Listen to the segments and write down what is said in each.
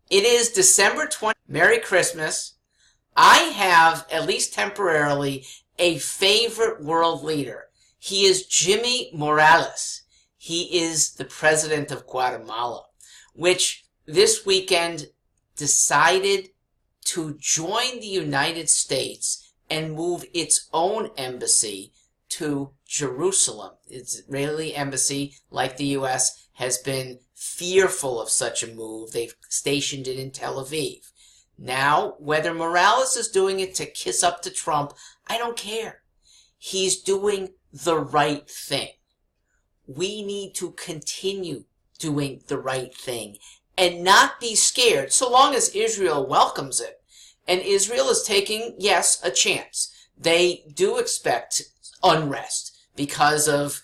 It is December 20th. Merry Christmas. I have, at least temporarily, a favorite world leader. He is Jimmy Morales. He is the president of Guatemala, which this weekend decided to join the United States and move its own embassy to Jerusalem. Its Israeli embassy, like the U.S., has been fearful of such a move. They've stationed it in Tel Aviv. Now, whether Morales is doing it to kiss up to Trump, I don't care. He's doing the right thing. We need to continue doing the right thing and not be scared so long as Israel welcomes it. And Israel is taking, yes, a chance. They do expect unrest because of,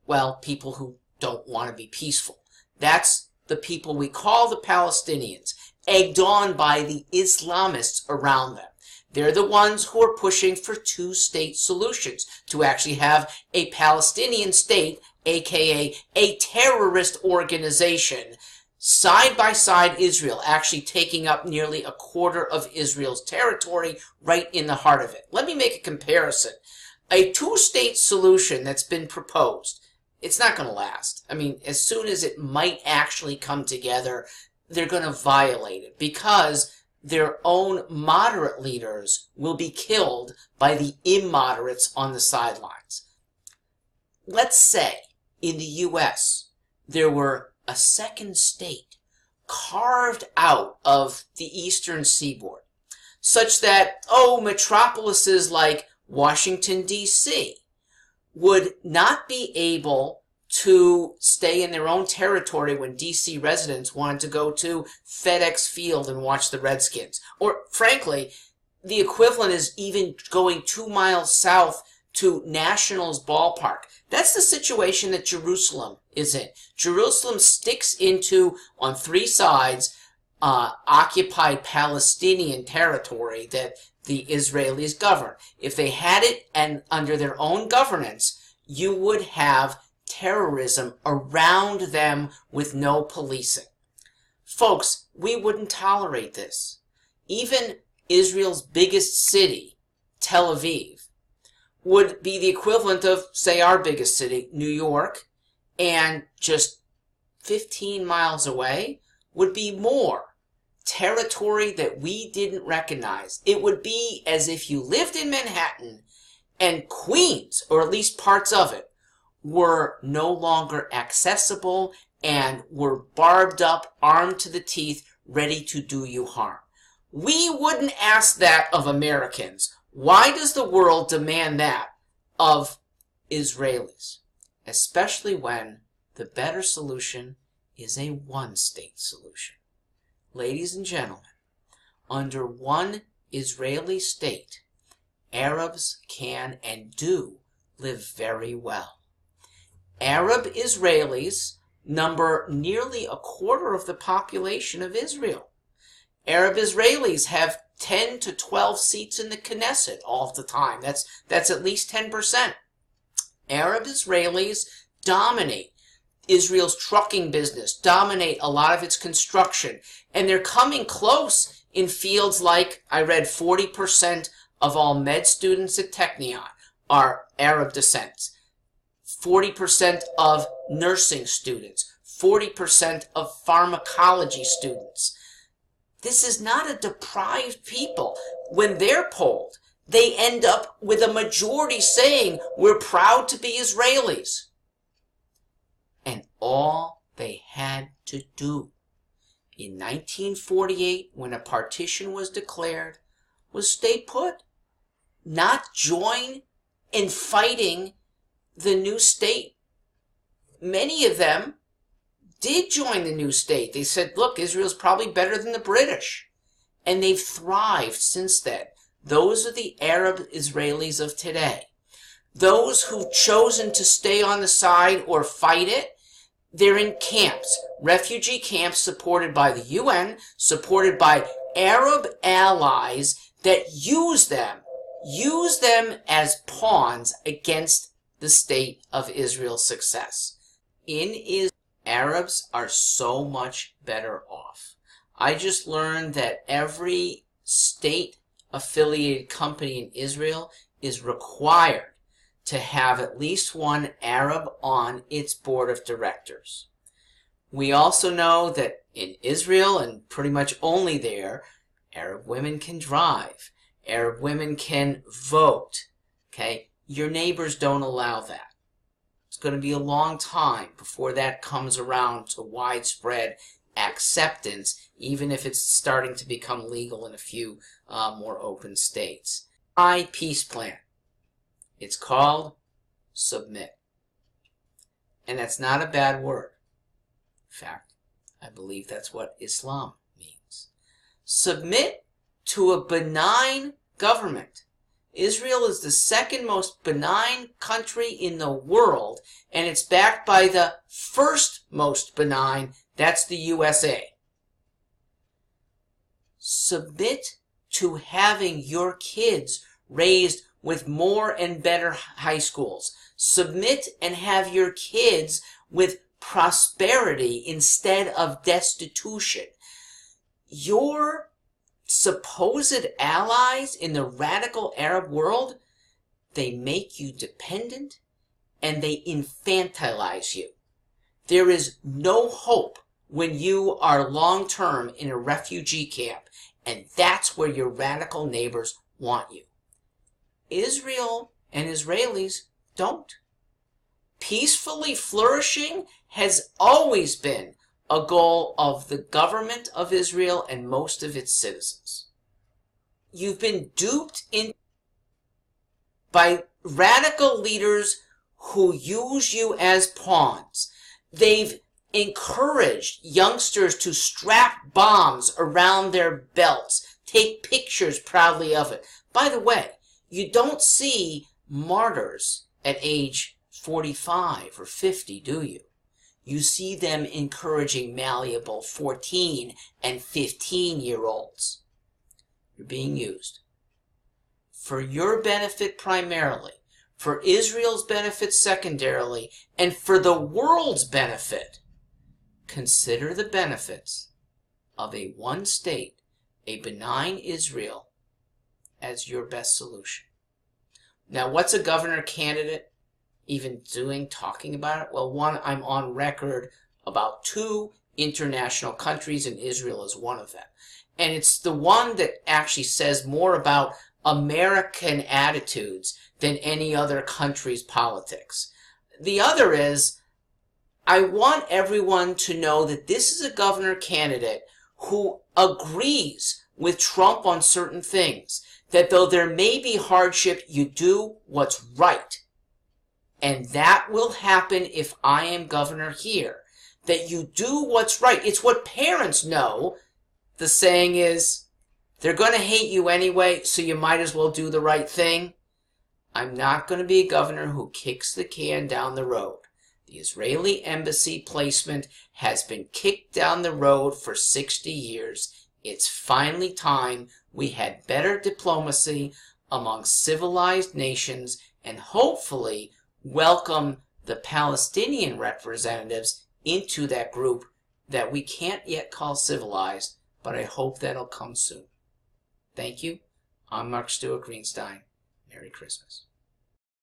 well, people who don't want to be peaceful. That's the people we call the Palestinians, egged on by the Islamists around them. They're the ones who are pushing for two-state solutions, to actually have a Palestinian state, aka a terrorist organization, side by side Israel, actually taking up nearly a quarter of Israel's territory, right in the heart of it. Let me make a comparison. A two-state solution that's been proposed, it's not going to last. I mean, as soon as it might actually come together, they're going to violate it because their own moderate leaders will be killed by the immoderates on the sidelines. Let's say in the U.S. there were a second state carved out of the eastern seaboard, such that, metropolises like Washington, D.C. would not be able to stay in their own territory when D.C. residents wanted to go to FedEx Field and watch the Redskins. Or, frankly, the equivalent is even going 2 miles south to Nationals Ballpark. That's the situation that Jerusalem is in. Jerusalem sticks into, on three sides, occupied Palestinian territory that the Israelis govern. If they had it and under their own governance, you would have terrorism around them with no policing. Folks, we wouldn't tolerate this. Even Israel's biggest city, Tel Aviv, would be the equivalent of, say, our biggest city, New York, and just 15 miles away would be more territory that we didn't recognize. It would be as if you lived in Manhattan and Queens, or at least parts of it, were no longer accessible and were barbed up, armed to the teeth, ready to do you harm. We wouldn't ask that of Americans. Why does the world demand that of Israelis? Especially when the better solution is a one-state solution. Ladies and gentlemen, under one Israeli state, Arabs can and do live very well. Arab Israelis number nearly a quarter of the population of Israel. Arab Israelis have 10 to 12 seats in the Knesset all the time. That's at least 10%. Arab Israelis dominate Israel's trucking business, dominate a lot of its construction, and they're coming close in fields like, I read 40% of all med students at Technion are Arab descent. 40% of nursing students, 40% of pharmacology students. This is not a deprived people. When they're polled, they end up with a majority saying, we're proud to be Israelis. And all they had to do in 1948, when a partition was declared, was stay put, not join in fighting the new state. Many of them did join the new state. They said, look, Israel's probably better than the British. And they've thrived since then. Those are the Arab Israelis of today. Those who've chosen to stay on the side or fight it, they're in camps, refugee camps supported by the UN, supported by Arab allies that use them as pawns against the state of Israel's success. In Israel, Arabs are so much better off. I just learned that every state-affiliated company in Israel is required to have at least one Arab on its board of directors. We also know that in Israel, and pretty much only there, Arab women can drive. Arab women can vote. Okay? Your neighbors don't allow that. It's going to be a long time before that comes around to widespread acceptance, even if it's starting to become legal in a few more open states. My peace plan. It's called submit. And that's not a bad word. In fact, I believe that's what Islam means. Submit to a benign government. Israel is the second most benign country in the world, and it's backed by the first most benign, that's the USA. Submit to having your kids raised with more and better high schools. Submit and have your kids with prosperity instead of destitution. Your supposed allies in the radical Arab world, they make you dependent and they infantilize you. There is no hope when you are long-term in a refugee camp, and that's where your radical neighbors want you. Israel and Israelis don't. Peacefully flourishing has always been a goal of the government of Israel and most of its citizens. You've been duped by radical leaders who use you as pawns. They've encouraged youngsters to strap bombs around their belts, take pictures proudly of it. By the way, you don't see martyrs at age 45 or 50, do you? You see them encouraging malleable 14 and 15-year-olds. You're being used. For your benefit primarily, for Israel's benefit secondarily, and for the world's benefit, consider the benefits of a one state, a benign Israel, as your best solution. Now, what's a governor candidate even doing, talking about it? Well, one, I'm on record about 2 international countries, and Israel is one of them. And it's the one that actually says more about American attitudes than any other country's politics. The other is, I want everyone to know that this is a governor candidate who agrees with Trump on certain things, that though there may be hardship, you do what's right. And that will happen if I am governor here. That you do what's right. It's what parents know. The saying is, they're going to hate you anyway, so you might as well do the right thing. I'm not going to be a governor who kicks the can down the road. The Israeli embassy placement has been kicked down the road for 60 years. It's finally time we had better diplomacy among civilized nations and hopefully welcome the Palestinian representatives into that group that we can't yet call civilized, but I hope that'll come soon. Thank you. I'm Mark Stewart Greenstein. Merry Christmas.